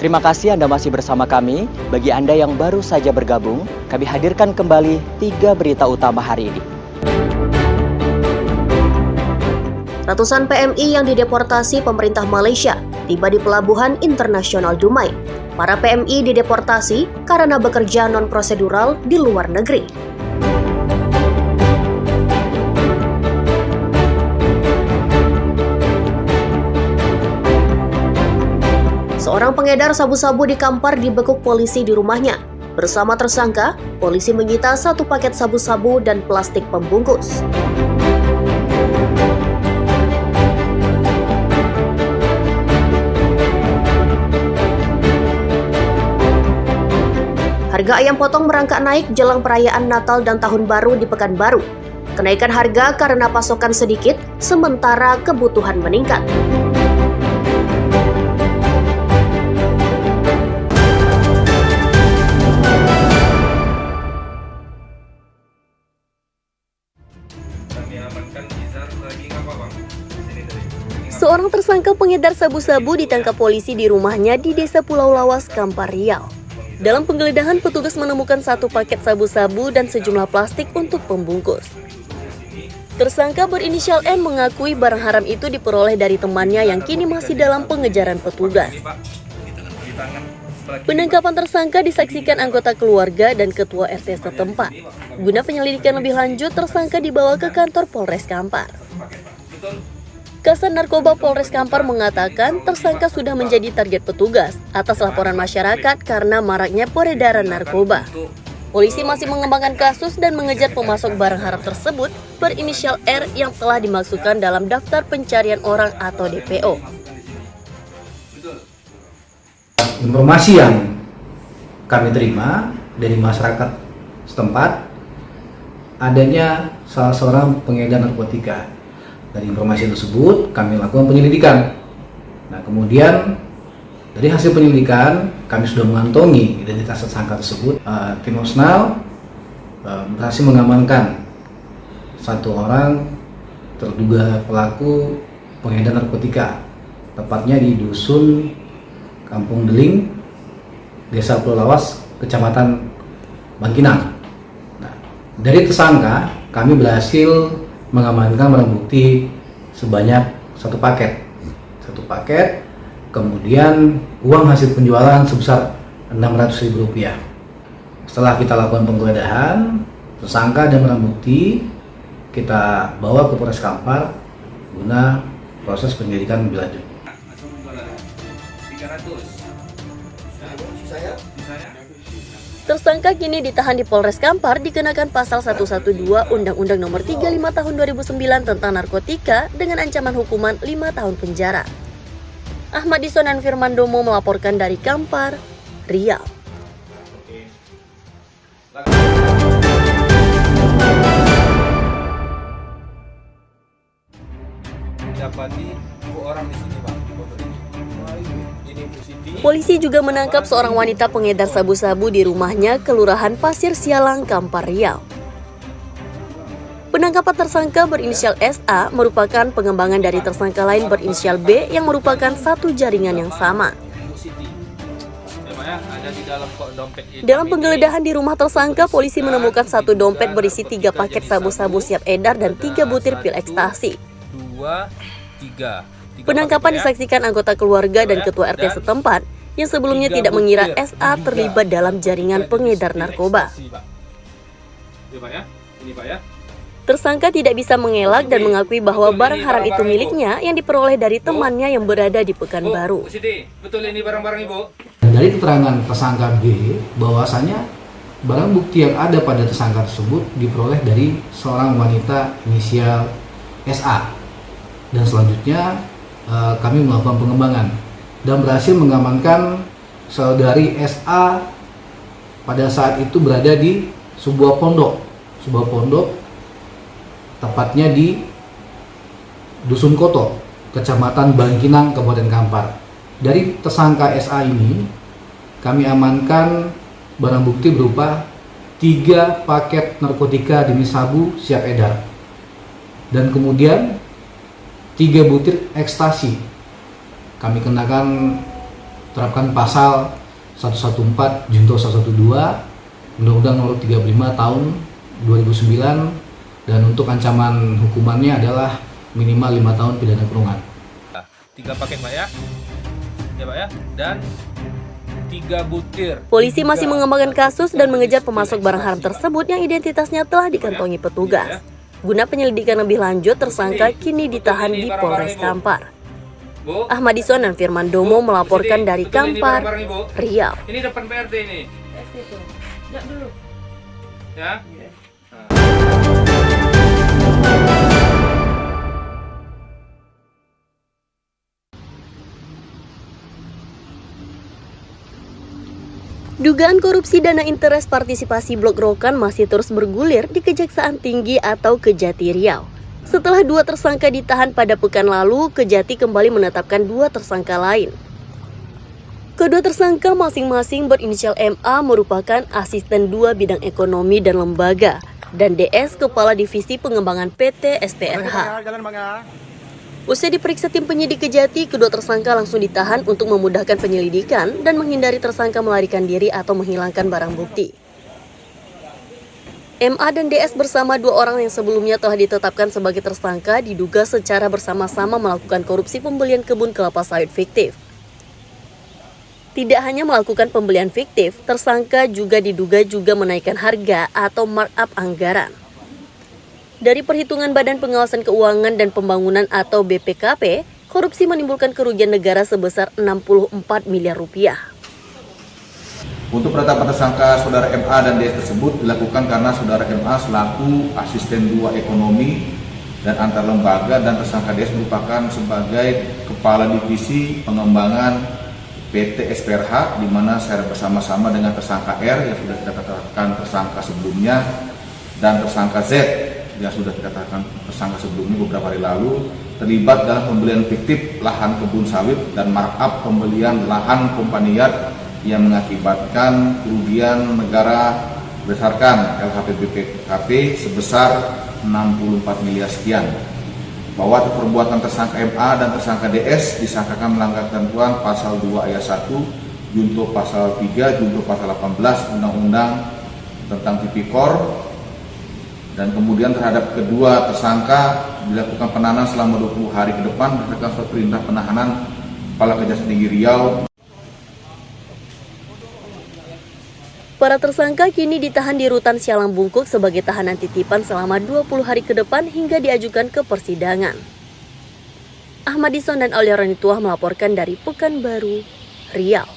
Terima kasih Anda masih bersama kami. Bagi Anda yang baru saja bergabung, kami hadirkan kembali 3 berita utama hari ini. Ratusan PMI yang dideportasi pemerintah Malaysia tiba di Pelabuhan Internasional Dumai. Para PMI dideportasi karena bekerja non-prosedural di luar negeri. Seorang pengedar sabu-sabu di Kampar dibekuk polisi di rumahnya. Bersama tersangka, polisi menyita 1 paket sabu-sabu dan plastik pembungkus. Harga ayam potong merangkak naik jelang perayaan Natal dan Tahun Baru di Pekanbaru. Kenaikan harga karena pasokan sedikit, sementara kebutuhan meningkat. Seorang tersangka pengedar sabu-sabu ditangkap polisi di rumahnya di Desa Pulau Lawas, Kampar, Riau. Dalam penggeledahan, petugas menemukan 1 paket sabu-sabu dan sejumlah plastik untuk pembungkus. Tersangka berinisial N mengakui barang haram itu diperoleh dari temannya yang kini masih dalam pengejaran petugas. Penangkapan tersangka disaksikan anggota keluarga dan ketua RT setempat. Guna penyelidikan lebih lanjut, tersangka dibawa ke kantor Polres Kampar. Kasat Narkoba Polres Kampar mengatakan tersangka sudah menjadi target petugas atas laporan masyarakat karena maraknya peredaran narkoba. Polisi masih mengembangkan kasus dan mengejar pemasok barang haram tersebut berinisial R yang telah dimasukkan dalam daftar pencarian orang atau DPO. Informasi yang kami terima dari masyarakat setempat adanya salah seorang pengedar narkotika. Dari informasi tersebut kami lakukan penyelidikan. Nah, kemudian dari hasil penyelidikan kami sudah mengantongi identitas tersangka tersebut. Tim Osnal berhasil mengamankan 1 orang terduga pelaku pengedar narkotika, tepatnya di dusun Kampung Deling, Desa Pulau Lawas, Kecamatan Bangkinang. Nah, dari tersangka kami berhasil mengamankan barang bukti sebanyak 1 paket, kemudian uang hasil penjualan sebesar Rp600.000. Setelah kita lakukan penggeledahan, tersangka dan barang bukti kita bawa ke Polres Kampar guna proses penyelidikan lebih lanjut. Tersangka kini ditahan di Polres Kampar dikenakan pasal 112 Undang-Undang Nomor 35 Tahun 2009 tentang narkotika dengan ancaman hukuman 5 tahun penjara. Ahmad Dison dan Firman Domo melaporkan dari Kampar, Riau. Dapati 2 orang di sini, Pak. Polisi juga menangkap seorang wanita pengedar sabu-sabu di rumahnya Kelurahan Pasir Sialang, Kampar, Riau. Penangkapan tersangka berinisial SA merupakan pengembangan dari tersangka lain berinisial B yang merupakan satu jaringan yang sama. Dalam penggeledahan di rumah tersangka, polisi menemukan 1 dompet berisi 3 paket sabu-sabu siap edar dan 3 butir pil ekstasi. Penangkapan disaksikan anggota keluarga dan ketua RT setempat yang sebelumnya tidak mengira SA terlibat dalam jaringan pengedar narkoba. Tersangka tidak bisa mengelak dan mengakui bahwa barang haram itu miliknya yang diperoleh dari temannya yang berada di Pekanbaru. Betul ini barang-barang Ibu? Dari keterangan tersangka B, bahwasanya barang bukti yang ada pada tersangka tersebut diperoleh dari seorang wanita inisial SA. Dan selanjutnya kami melakukan pengembangan dan berhasil mengamankan saudari SA pada saat itu berada di sebuah pondok, tepatnya di Dusun Koto, Kecamatan Bangkinang, Kabupaten Kampar. Dari tersangka SA ini kami amankan barang bukti berupa 3 paket narkotika jenis sabu siap edar dan kemudian 3 butir ekstasi. Kami kenakan terapkan pasal 114 Junto 112 Undang-Undang Nomor 35 Tahun 2009, dan untuk ancaman hukumannya adalah minimal 5 tahun pidana kurungan. 3 paket Pak ya. Ya Pak ya. Dan 3 butir. Polisi masih mengembangkan kasus dan mengejar pemasok barang haram tersebut yang identitasnya telah dikantongi petugas. Guna penyelidikan lebih lanjut, tersangka kini ditahan di Polres Kampar. Bu, Ahmadison dan Firman Domo melaporkan dari betul ini Kampar, barang-barang, Ibu. Riau. Ini depan PRT ini. Ya. Dugaan korupsi dana interest partisipasi Blok Rokan masih terus bergulir di Kejaksaan Tinggi atau Kejati Riau. Setelah 2 tersangka ditahan pada pekan lalu, Kejati kembali menetapkan 2 tersangka lain. Kedua tersangka masing-masing berinisial MA merupakan asisten 2 bidang ekonomi dan lembaga, dan DS Kepala Divisi Pengembangan PT SPRH. Usai diperiksa tim penyidik Kejati, kedua tersangka langsung ditahan untuk memudahkan penyelidikan dan menghindari tersangka melarikan diri atau menghilangkan barang bukti. MA dan DS bersama 2 orang yang sebelumnya telah ditetapkan sebagai tersangka diduga secara bersama-sama melakukan korupsi pembelian kebun kelapa sawit fiktif. Tidak hanya melakukan pembelian fiktif, tersangka juga diduga menaikkan harga atau markup anggaran. Dari perhitungan Badan Pengawasan Keuangan dan Pembangunan atau BPKP, korupsi menimbulkan kerugian negara sebesar 64 miliar rupiah. Untuk penetapan tersangka saudara MA dan DS tersebut dilakukan karena saudara MA selaku asisten 2 ekonomi dan antar lembaga, dan tersangka DS merupakan sebagai kepala divisi pengembangan PT SPRH, di mana secara bersama-sama dengan tersangka R yang sudah kita tetapkan tersangka sebelumnya dan tersangka Z yang sudah kita katakan tersangka sebelumnya beberapa hari lalu, terlibat dalam pembelian fiktif lahan kebun sawit dan markup pembelian lahan kompaniat yang mengakibatkan kerugian negara berdasarkan LHP BPKP sebesar 64 miliar sekian. Bahwa perbuatan tersangka MA dan tersangka DS disangkakan melanggar ketentuan pasal 2 ayat 1, Junto pasal 3, Junto pasal 18 Undang-Undang tentang Tipikor. Dan kemudian terhadap kedua tersangka dilakukan penahanan selama 20 hari ke depan berdasarkan surat perintah penahanan Kepala Kejaksaan Tinggi Riau. Para tersangka kini ditahan di Rutan Sialang Bungkuk sebagai tahanan titipan selama 20 hari ke depan hingga diajukan ke persidangan. Ahmadison dan Aulia Ranituah melaporkan dari Pekanbaru, Riau.